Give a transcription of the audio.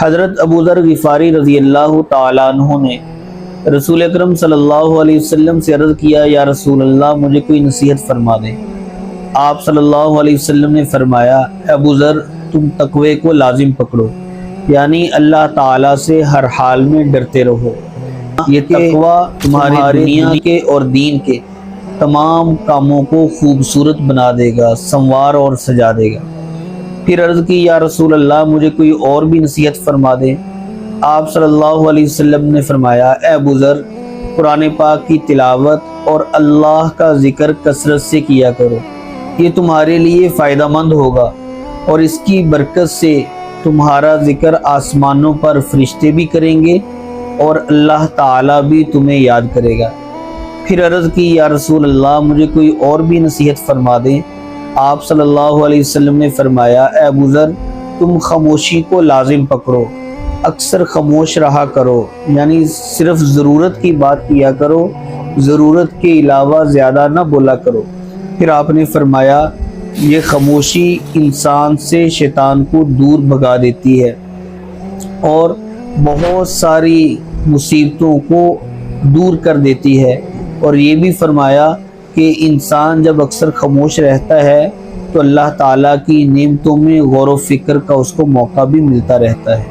حضرت ابو ذر غفاری رضی اللہ تعالیٰ عنہ نے رسول اکرم صلی اللہ علیہ وسلم سے عرض کیا، یا رسول اللہ مجھے کوئی نصیحت فرما دیں۔ آپ صلی اللہ علیہ وسلم نے فرمایا، ابو ذر تم تقوی کو لازم پکڑو، یعنی اللہ تعالیٰ سے ہر حال میں ڈرتے رہو۔ یہ تقوی تمہاری دنیا کے اور دین کے تمام کاموں کو خوبصورت بنا دے گا، سنوار اور سجا دے گا۔ پھر عرض کی، یا رسول اللہ مجھے کوئی اور بھی نصیحت فرما دیں۔ آپ صلی اللہ علیہ وسلم نے فرمایا، اے ابو ذر قرآن پاک کی تلاوت اور اللہ کا ذکر کثرت سے کیا کرو، یہ تمہارے لیے فائدہ مند ہوگا، اور اس کی برکت سے تمہارا ذکر آسمانوں پر فرشتے بھی کریں گے اور اللہ تعالیٰ بھی تمہیں یاد کرے گا۔ پھر عرض کی، یا رسول اللہ مجھے کوئی اور بھی نصیحت فرما دیں۔ آپ صلی اللہ علیہ وسلم نے فرمایا، اے ابو ذر تم خاموشی کو لازم پکڑو، اکثر خاموش رہا کرو، یعنی صرف ضرورت کی بات کیا کرو، ضرورت کے علاوہ زیادہ نہ بولا کرو۔ پھر آپ نے فرمایا، یہ خاموشی انسان سے شیطان کو دور بھگا دیتی ہے اور بہت ساری مصیبتوں کو دور کر دیتی ہے، اور یہ بھی فرمایا کہ انسان جب اکثر خاموش رہتا ہے تو اللہ تعالیٰ کی نعمتوں میں غور و فکر کا اس کو موقع بھی ملتا رہتا ہے۔